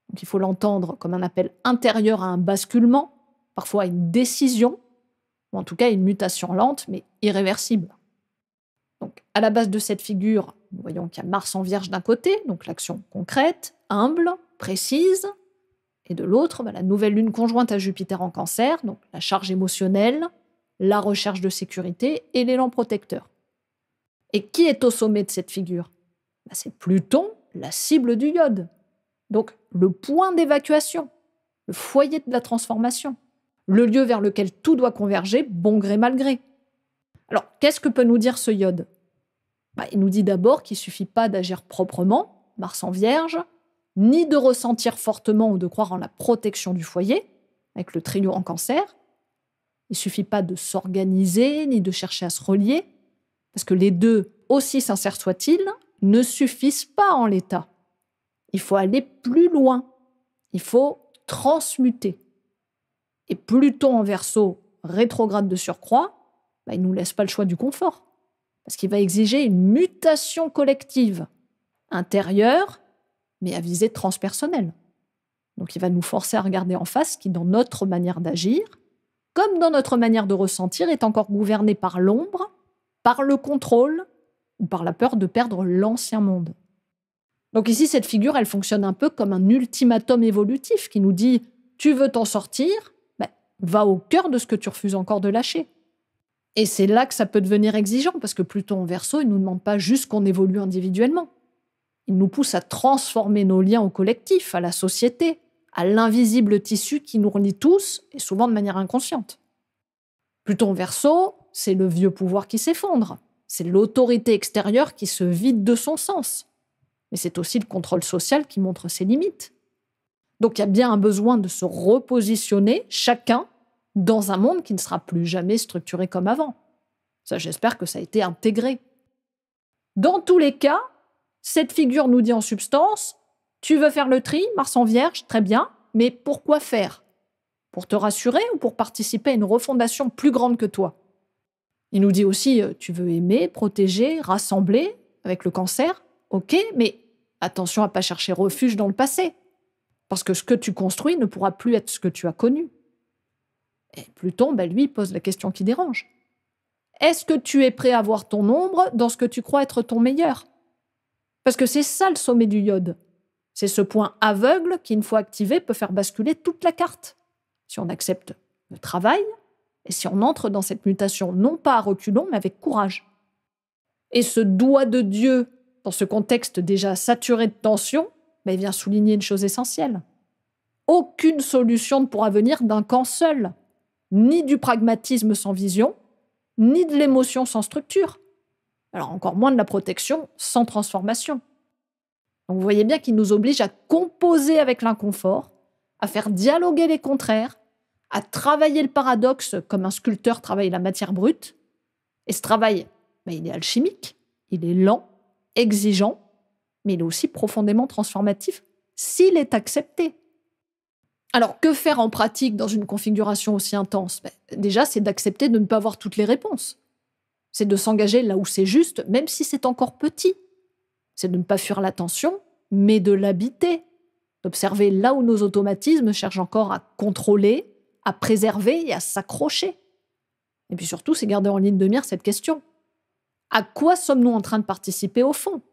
Donc il faut l'entendre comme un appel intérieur à un basculement, parfois à une décision, ou en tout cas une mutation lente mais irréversible. Donc à la base de cette figure, nous voyons qu'il y a Mars en Vierge d'un côté, donc l'action concrète, humble, précise, et de l'autre, la nouvelle lune conjointe à Jupiter en Cancer, donc la charge émotionnelle, la recherche de sécurité et l'élan protecteur. Et qui est au sommet de cette figure? C'est Pluton, la cible du iode. Donc le point d'évacuation, le foyer de la transformation, le lieu vers lequel tout doit converger, bon gré mal gré. Alors, qu'est-ce que peut nous dire ce iode? Il nous dit d'abord qu'il ne suffit pas d'agir proprement, Mars en Vierge, ni de ressentir fortement ou de croire en la protection du foyer, avec le trio en Cancer. Il ne suffit pas de s'organiser, ni de chercher à se relier, parce que les deux, aussi sincères soient-ils, ne suffisent pas en l'état. Il faut aller plus loin, il faut transmuter. Et Pluton en Verseau, rétrograde de surcroît, il ne nous laisse pas le choix du confort, parce qu'il va exiger une mutation collective, intérieure, mais à visée transpersonnelle. Donc il va nous forcer à regarder en face ce qui, dans notre manière d'agir, comme dans notre manière de ressentir, est encore gouverné par l'ombre, par le contrôle ou par la peur de perdre l'ancien monde. Donc ici, cette figure, elle fonctionne un peu comme un ultimatum évolutif qui nous dit « tu veux t'en sortir, va au cœur de ce que tu refuses encore de lâcher ». Et c'est là que ça peut devenir exigeant, parce que Pluton en Verseau, il ne nous demande pas juste qu'on évolue individuellement. Il nous pousse à transformer nos liens au collectif, à la société, à l'invisible tissu qui nous relie tous, et souvent de manière inconsciente. Pluton en Verseau, c'est le vieux pouvoir qui s'effondre, c'est l'autorité extérieure qui se vide de son sens. Mais c'est aussi le contrôle social qui montre ses limites. Donc il y a bien un besoin de se repositionner, chacun, dans un monde qui ne sera plus jamais structuré comme avant. Ça, j'espère que ça a été intégré. Dans tous les cas, cette figure nous dit en substance, tu veux faire le tri, Mars en Vierge, très bien, mais pourquoi faire? Pour te rassurer ou pour participer à une refondation plus grande que toi? Il nous dit aussi, tu veux aimer, protéger, rassembler, avec le Cancer, ok, mais attention à ne pas chercher refuge dans le passé, parce que ce que tu construis ne pourra plus être ce que tu as connu. Et Pluton, lui, pose la question qui dérange. Est-ce que tu es prêt à voir ton ombre dans ce que tu crois être ton meilleur? Parce que c'est ça le sommet du iode. C'est ce point aveugle qui, une fois activé, peut faire basculer toute la carte. Si on accepte le travail, et si on entre dans cette mutation non pas à reculons, mais avec courage. Et ce doigt de Dieu, dans ce contexte déjà saturé de tension, vient souligner une chose essentielle. Aucune solution ne pourra venir d'un camp seul, ni du pragmatisme sans vision, ni de l'émotion sans structure. Alors encore moins de la protection sans transformation. Donc vous voyez bien qu'il nous oblige à composer avec l'inconfort, à faire dialoguer les contraires, à travailler le paradoxe comme un sculpteur travaille la matière brute. Et ce travail, il est alchimique, il est lent, exigeant, mais il est aussi profondément transformatif s'il est accepté. Alors, que faire en pratique dans une configuration aussi intense? Déjà, c'est d'accepter de ne pas avoir toutes les réponses. C'est de s'engager là où c'est juste, même si c'est encore petit. C'est de ne pas fuir l'attention, mais de l'habiter. D'observer là où nos automatismes cherchent encore à contrôler, à préserver et à s'accrocher. Et puis surtout, c'est garder en ligne de mire cette question. À quoi sommes-nous en train de participer au fond?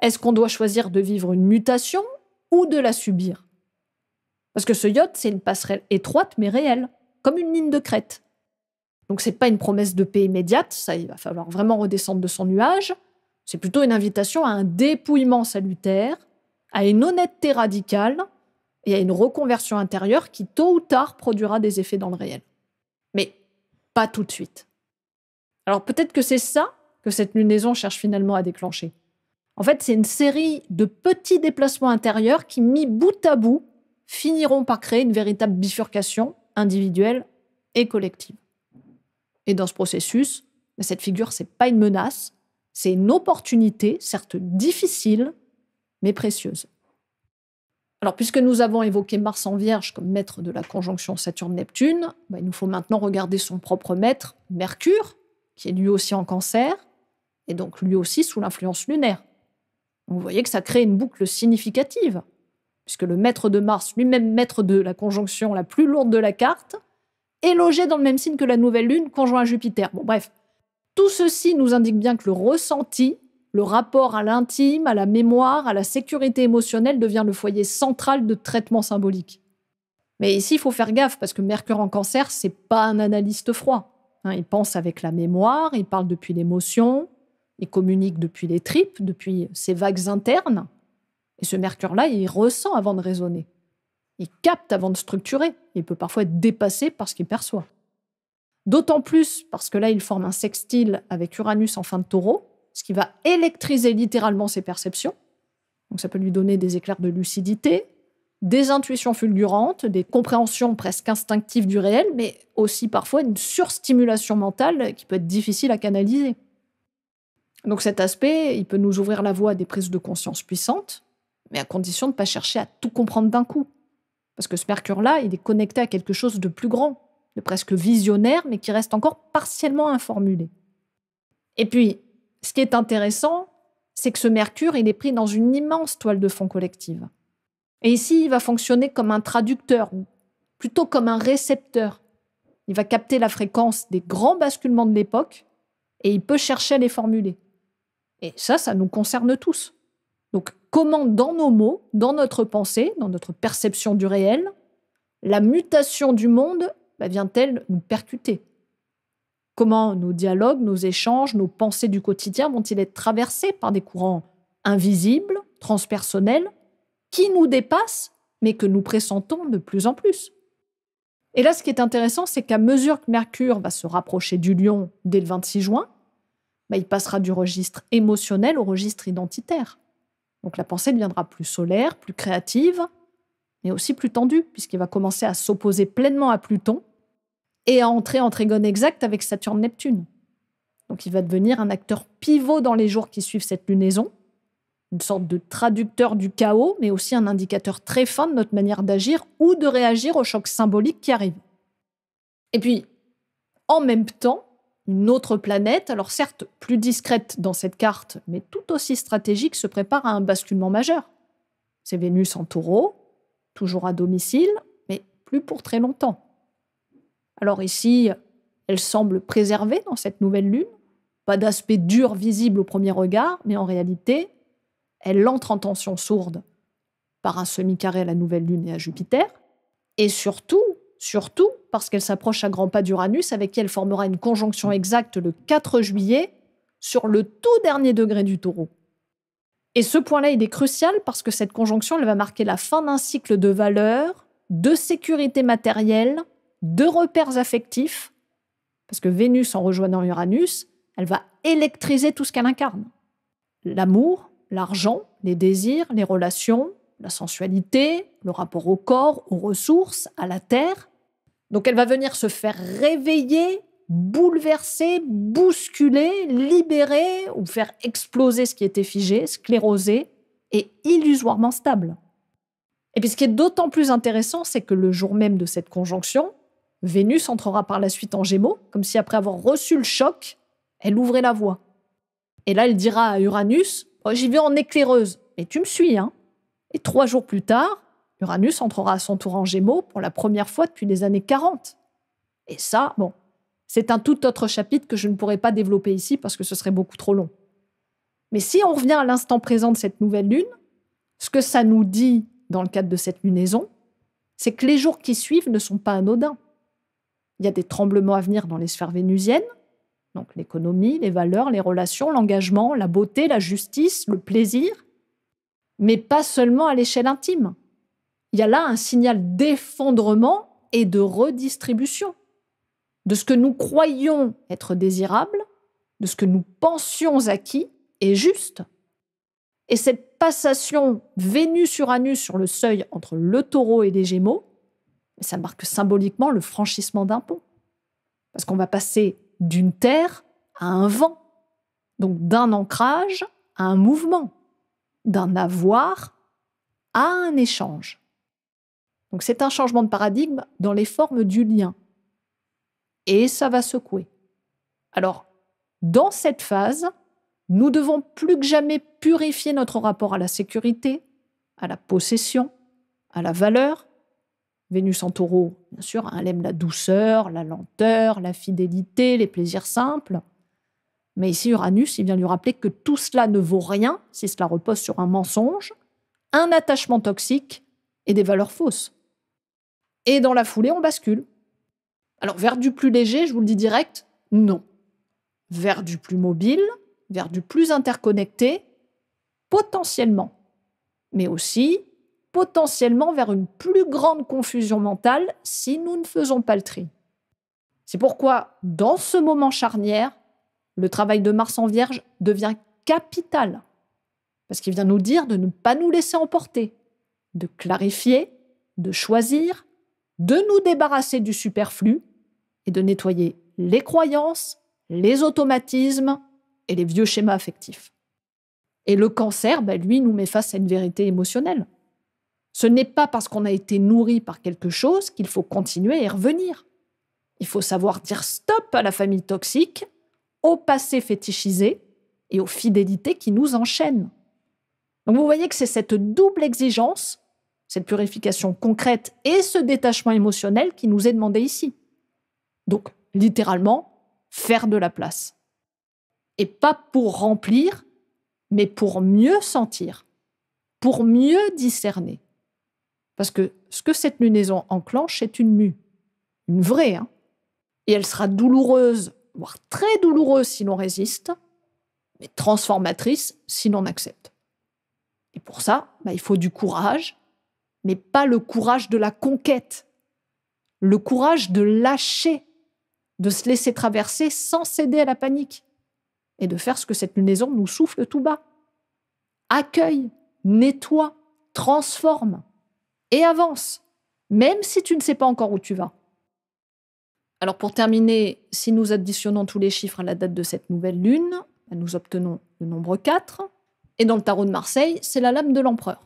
Est-ce qu'on doit choisir de vivre une mutation ou de la subir? Parce que ce iode, c'est une passerelle étroite mais réelle, comme une ligne de crête. Donc c'est pas une promesse de paix immédiate, ça il va falloir vraiment redescendre de son nuage. C'est plutôt une invitation à un dépouillement salutaire, à une honnêteté radicale et à une reconversion intérieure qui tôt ou tard produira des effets dans le réel. Mais pas tout de suite. Alors peut-être que c'est ça que cette lunaison cherche finalement à déclencher. En fait, c'est une série de petits déplacements intérieurs qui, mis bout à bout, finiront par créer une véritable bifurcation individuelle et collective. Et dans ce processus, cette figure, c'est pas une menace, C'est une opportunité, certes difficile, mais précieuse. Alors, puisque nous avons évoqué Mars en Vierge comme maître de la conjonction Saturne-Neptune, il nous faut maintenant regarder son propre maître, Mercure, qui est lui aussi en Cancer, et donc lui aussi sous l'influence lunaire. Donc, vous voyez que ça crée une boucle significative, puisque le maître de Mars, lui-même maître de la conjonction la plus lourde de la carte, est logé dans le même signe que la nouvelle Lune, conjoint à Jupiter. Bon, bref, tout ceci nous indique bien que le ressenti, le rapport à l'intime, à la mémoire, à la sécurité émotionnelle devient le foyer central de traitement symbolique. Mais ici, il faut faire gaffe, parce que Mercure en Cancer, c'est pas un analyste froid. Il pense avec la mémoire, il parle depuis l'émotion, il communique depuis les tripes, depuis ses vagues internes. Et ce Mercure-là, il ressent avant de raisonner. Il capte avant de structurer. Il peut parfois être dépassé par ce qu'il perçoit. D'autant plus parce que là, il forme un sextile avec Uranus en fin de Taureau, ce qui va électriser littéralement ses perceptions. Donc ça peut lui donner des éclairs de lucidité, des intuitions fulgurantes, des compréhensions presque instinctives du réel, mais aussi parfois une surstimulation mentale qui peut être difficile à canaliser. Donc cet aspect, il peut nous ouvrir la voie à des prises de conscience puissantes, mais à condition de ne pas chercher à tout comprendre d'un coup. Parce que ce Mercure-là, il est connecté à quelque chose de plus grand, de presque visionnaire, mais qui reste encore partiellement informulé. Et puis, ce qui est intéressant, c'est que ce Mercure, il est pris dans une immense toile de fond collective. Et ici, il va fonctionner comme un traducteur, ou plutôt comme un récepteur. Il va capter la fréquence des grands basculements de l'époque, et il peut chercher à les formuler. Et ça nous concerne tous. Donc, comment dans nos mots, dans notre pensée, dans notre perception du réel, la mutation du monde vient-elle nous percuter ? Comment nos dialogues, nos échanges, nos pensées du quotidien vont-ils être traversés par des courants invisibles, transpersonnels, qui nous dépassent, mais que nous pressentons de plus en plus ? Et là, ce qui est intéressant, c'est qu'à mesure que Mercure va se rapprocher du Lion dès le 26 juin, il passera du registre émotionnel au registre identitaire. Donc la pensée deviendra plus solaire, plus créative, mais aussi plus tendue, puisqu'il va commencer à s'opposer pleinement à Pluton et à entrer en trigone exact avec Saturne-Neptune. Donc il va devenir un acteur pivot dans les jours qui suivent cette lunaison, une sorte de traducteur du chaos, mais aussi un indicateur très fin de notre manière d'agir ou de réagir aux chocs symboliques qui arrivent. Et puis, en même temps, une autre planète, alors certes plus discrète dans cette carte, mais tout aussi stratégique, se prépare à un basculement majeur. C'est Vénus en Taureau, toujours à domicile, mais plus pour très longtemps. Alors ici, elle semble préservée dans cette nouvelle lune, pas d'aspect dur visible au premier regard, mais en réalité, elle entre en tension sourde par un semi-carré à la nouvelle lune et à Jupiter, et surtout parce qu'elle s'approche à grands pas d'Uranus, avec qui elle formera une conjonction exacte le 4 juillet sur le tout dernier degré du Taureau. Et ce point-là, il est crucial parce que cette conjonction, elle va marquer la fin d'un cycle de valeurs, de sécurité matérielle, de repères affectifs, parce que Vénus, en rejoignant Uranus, elle va électriser tout ce qu'elle incarne. L'amour, l'argent, les désirs, les relations, la sensualité, le rapport au corps, aux ressources, à la terre. Donc elle va venir se faire réveiller, bouleverser, bousculer, libérer ou faire exploser ce qui était figé, sclérosé et illusoirement stable. Et puis ce qui est d'autant plus intéressant, c'est que le jour même de cette conjonction, Vénus entrera par la suite en Gémeaux, comme si après avoir reçu le choc, elle ouvrait la voie. Et là, elle dira à Uranus, « J'y vais en éclaireuse, mais tu me suis, hein ?» Et 3 jours plus tard, Uranus entrera à son tour en Gémeaux pour la première fois depuis les années 40. Et ça, c'est un tout autre chapitre que je ne pourrais pas développer ici parce que ce serait beaucoup trop long. Mais si on revient à l'instant présent de cette nouvelle lune, ce que ça nous dit dans le cadre de cette lunaison, c'est que les jours qui suivent ne sont pas anodins. Il y a des tremblements à venir dans les sphères vénusiennes, donc l'économie, les valeurs, les relations, l'engagement, la beauté, la justice, le plaisir, mais pas seulement à l'échelle intime. Il y a là un signal d'effondrement et de redistribution de ce que nous croyions être désirable, de ce que nous pensions acquis et juste. Et cette passation Vénus-Uranus sur le seuil entre le Taureau et les Gémeaux, ça marque symboliquement le franchissement d'un pont. Parce qu'on va passer d'une terre à un vent, Donc d'un ancrage à un mouvement, d'un avoir à un échange. Donc c'est un changement de paradigme dans les formes du lien. Et ça va secouer. Alors, dans cette phase, nous devons plus que jamais purifier notre rapport à la sécurité, à la possession, à la valeur. Vénus en taureau, bien sûr, elle aime la douceur, la lenteur, la fidélité, les plaisirs simples. Mais ici, Uranus, il vient lui rappeler que tout cela ne vaut rien si cela repose sur un mensonge, un attachement toxique et des valeurs fausses. Et dans la foulée, on bascule. Alors, vers du plus léger, je vous le dis direct, non. Vers du plus mobile, vers du plus interconnecté, potentiellement. Mais aussi, potentiellement vers une plus grande confusion mentale si nous ne faisons pas le tri. C'est pourquoi, dans ce moment charnière, le travail de Mars en Vierge devient capital. Parce qu'il vient nous dire de ne pas nous laisser emporter, de clarifier, de choisir, de nous débarrasser du superflu et de nettoyer les croyances, les automatismes et les vieux schémas affectifs. Et le Cancer, lui, nous met face à une vérité émotionnelle. Ce n'est pas parce qu'on a été nourri par quelque chose qu'il faut continuer et revenir. Il faut savoir dire stop à la famille toxique, au passé fétichisé et aux fidélités qui nous enchaînent. Donc vous voyez que c'est cette double exigence, cette purification concrète et ce détachement émotionnel qui nous est demandé ici. Donc, littéralement, faire de la place. Et pas pour remplir, mais pour mieux sentir, pour mieux discerner. Parce que ce que cette lunaison enclenche, c'est une mue. Une vraie, hein. Et elle sera douloureuse, voire très douloureuse si l'on résiste, mais transformatrice si l'on accepte. Et pour ça, il faut du courage, mais pas le courage de la conquête. Le courage de lâcher, de se laisser traverser sans céder à la panique. Et de faire ce que cette lunaison nous souffle tout bas. Accueille, nettoie, transforme et avance, même si tu ne sais pas encore où tu vas. Alors pour terminer, si nous additionnons tous les chiffres à la date de cette nouvelle lune, nous obtenons le nombre 4. Et dans le tarot de Marseille, c'est la lame de l'empereur.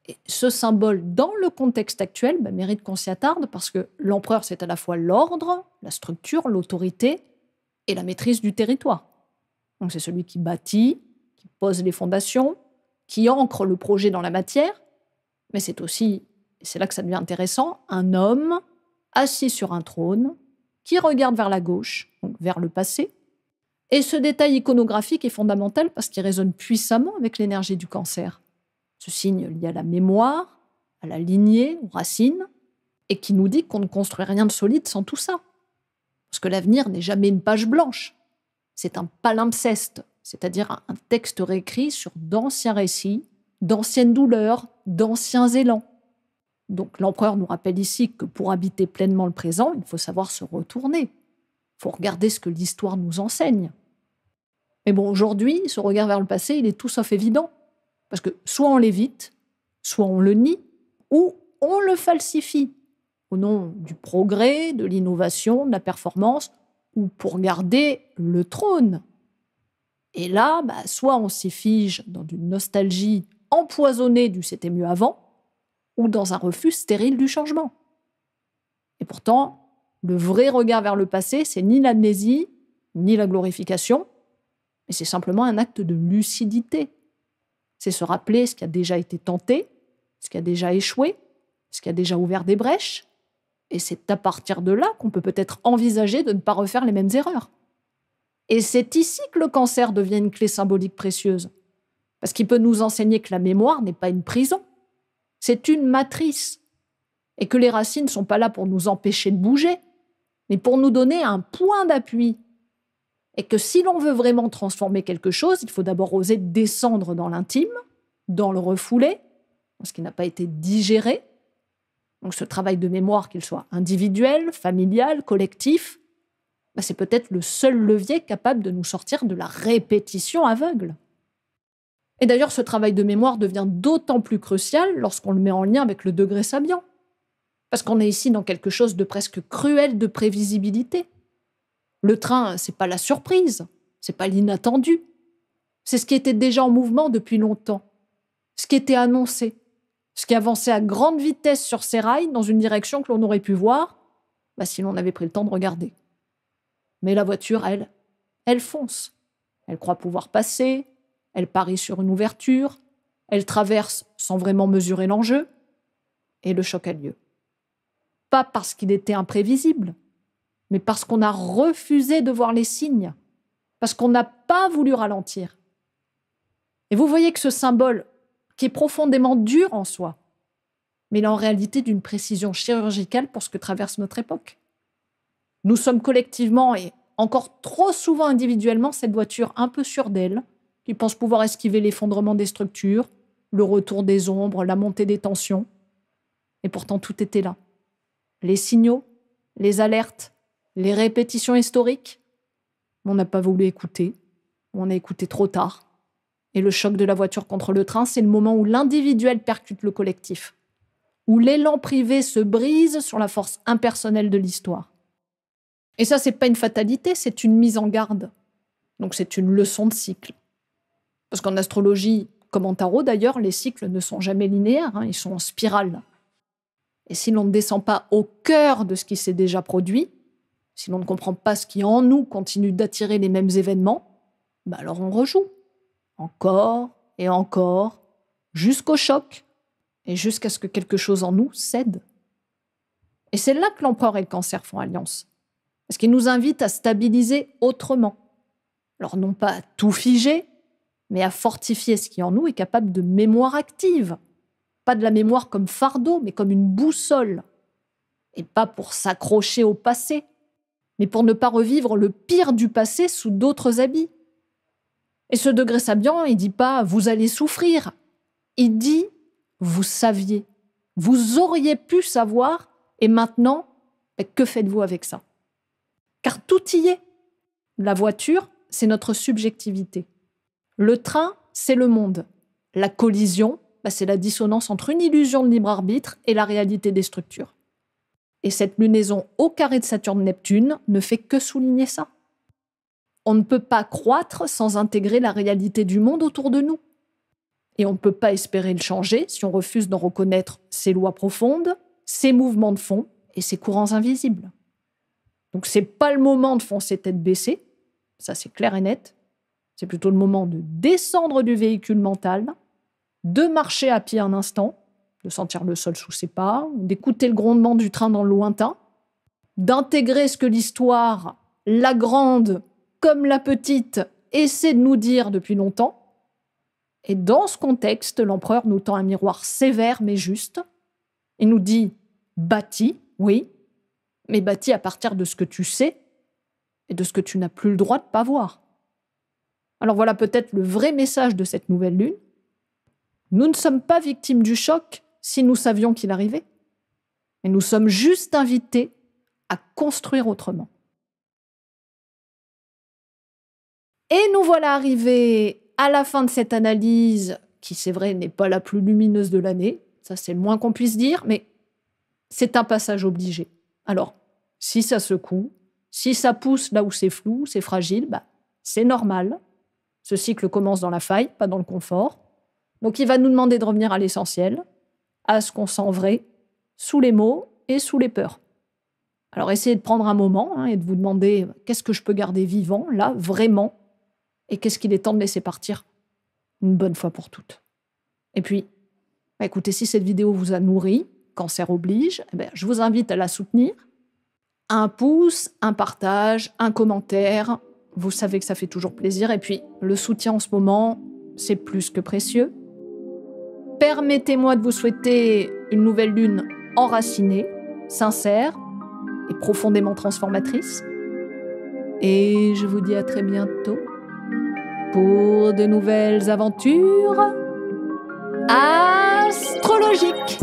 Et ce symbole, dans le contexte actuel, mérite qu'on s'y attarde parce que l'empereur, c'est à la fois l'ordre, la structure, l'autorité et la maîtrise du territoire. Donc c'est celui qui bâtit, qui pose les fondations, qui ancre le projet dans la matière, mais c'est aussi, et c'est là que ça devient intéressant, un homme assis sur un trône qui regarde vers la gauche, donc vers le passé. Et ce détail iconographique est fondamental parce qu'il résonne puissamment avec l'énergie du Cancer. Ce signe lié à la mémoire, à la lignée, aux racines, et qui nous dit qu'on ne construit rien de solide sans tout ça. Parce que l'avenir n'est jamais une page blanche. C'est un palimpseste, c'est-à-dire un texte réécrit sur d'anciens récits, d'anciennes douleurs, d'anciens élans. Donc l'empereur nous rappelle ici que pour habiter pleinement le présent, il faut savoir se retourner. Il faut regarder ce que l'histoire nous enseigne. Mais bon, aujourd'hui, ce regard vers le passé, il est tout sauf évident. Parce que soit on l'évite, soit on le nie, ou on le falsifie, au nom du progrès, de l'innovation, de la performance, ou pour garder le trône. Et là, soit on s'y fige dans une nostalgie empoisonnée du « c'était mieux avant », ou dans un refus stérile du changement. Et pourtant, le vrai regard vers le passé, c'est ni l'amnésie, ni la glorification, mais c'est simplement un acte de lucidité. C'est se rappeler ce qui a déjà été tenté, ce qui a déjà échoué, ce qui a déjà ouvert des brèches, et c'est à partir de là qu'on peut peut-être envisager de ne pas refaire les mêmes erreurs. Et c'est ici que le Cancer devient une clé symbolique précieuse, parce qu'il peut nous enseigner que la mémoire n'est pas une prison, c'est une matrice, et que les racines ne sont pas là pour nous empêcher de bouger, mais pour nous donner un point d'appui. Et que si l'on veut vraiment transformer quelque chose, il faut d'abord oser descendre dans l'intime, dans le refoulé, dans ce qui n'a pas été digéré. Donc ce travail de mémoire, qu'il soit individuel, familial, collectif, c'est peut-être le seul levier capable de nous sortir de la répétition aveugle. Et d'ailleurs, ce travail de mémoire devient d'autant plus crucial lorsqu'on le met en lien avec le degré sabian. Parce qu'on est ici dans quelque chose de presque cruel de prévisibilité. Le train, c'est pas la surprise, c'est pas l'inattendu, C'est ce qui était déjà en mouvement depuis longtemps, ce qui était annoncé, ce qui avançait à grande vitesse sur ses rails dans une direction que l'on aurait pu voir si l'on avait pris le temps de regarder. Mais la voiture, elle fonce. Elle croit pouvoir passer, elle parie sur une ouverture, elle traverse sans vraiment mesurer l'enjeu, et le choc a lieu. Pas parce qu'il était imprévisible, mais parce qu'on a refusé de voir les signes, parce qu'on n'a pas voulu ralentir. Et vous voyez que ce symbole, qui est profondément dur en soi, mais il est en réalité d'une précision chirurgicale pour ce que traverse notre époque. Nous sommes collectivement et encore trop souvent individuellement cette voiture un peu sûre d'elle, qui pense pouvoir esquiver l'effondrement des structures, le retour des ombres, la montée des tensions. Et pourtant tout était là. Les signaux, les alertes, les répétitions historiques. On n'a pas voulu écouter, on a écouté trop tard. Et le choc de la voiture contre le train, c'est le moment où l'individuel percute le collectif, où l'élan privé se brise sur la force impersonnelle de l'histoire. Et ça, c'est pas une fatalité, c'est une mise en garde. Donc c'est une leçon de cycle. Parce qu'en astrologie, comme en tarot d'ailleurs, les cycles ne sont jamais linéaires, ils sont en spirale. Et si l'on ne descend pas au cœur de ce qui s'est déjà produit, si l'on ne comprend pas ce qui en nous continue d'attirer les mêmes événements, alors on rejoue. Encore et encore, jusqu'au choc, et jusqu'à ce que quelque chose en nous cède. Et c'est là que l'empereur et le cancer font alliance. Parce qu'ils nous invitent à stabiliser autrement. Alors non pas à tout figer, mais à fortifier ce qui en nous est capable de mémoire active. Pas de la mémoire comme fardeau, mais comme une boussole. Et pas pour s'accrocher au passé, mais pour ne pas revivre le pire du passé sous d'autres habits. Et ce degré Sabian, il dit pas « vous allez souffrir », il dit « vous saviez, vous auriez pu savoir, et maintenant, que faites-vous avec ça ?» Car tout y est. La voiture, c'est notre subjectivité. Le train, c'est le monde. La collision, c'est la dissonance entre une illusion de libre arbitre et la réalité des structures. Et cette lunaison au carré de Saturne-Neptune ne fait que souligner ça. On ne peut pas croître sans intégrer la réalité du monde autour de nous. Et on ne peut pas espérer le changer si on refuse d'en reconnaître ses lois profondes, ses mouvements de fond et ses courants invisibles. Donc c'est pas le moment de foncer tête baissée, ça c'est clair et net. C'est plutôt le moment de descendre du véhicule mental, de marcher à pied un instant, de sentir le sol sous ses pas, d'écouter le grondement du train dans le lointain, d'intégrer ce que l'histoire, la grande comme la petite, essaie de nous dire depuis longtemps. Et dans ce contexte, l'empereur nous tend un miroir sévère mais juste. Il nous dit « bâti, oui, mais bâti à partir de ce que tu sais et de ce que tu n'as plus le droit de ne pas voir. » Alors voilà peut-être le vrai message de cette nouvelle lune. Nous ne sommes pas victimes du choc si nous savions qu'il arrivait, mais nous sommes juste invités à construire autrement. Et nous voilà arrivés à la fin de cette analyse, qui c'est vrai n'est pas la plus lumineuse de l'année, ça c'est le moins qu'on puisse dire, mais c'est un passage obligé. Alors, si ça secoue, si ça pousse là où c'est flou, c'est fragile, c'est normal. Ce cycle commence dans la faille, pas dans le confort. Donc il va nous demander de revenir à l'essentiel, à ce qu'on sent vrai, sous les mots et sous les peurs. Alors essayez de prendre un moment et de vous demander qu'est-ce que je peux garder vivant, là, vraiment, et qu'est-ce qu'il est temps de laisser partir une bonne fois pour toutes. Et puis, écoutez, si cette vidéo vous a nourri, cancer oblige, je vous invite à la soutenir. Un pouce, un partage, un commentaire, vous savez que ça fait toujours plaisir. Et puis, le soutien en ce moment, c'est plus que précieux. Permettez-moi de vous souhaiter une nouvelle lune enracinée, sincère et profondément transformatrice. Et je vous dis à très bientôt pour de nouvelles aventures astrologiques.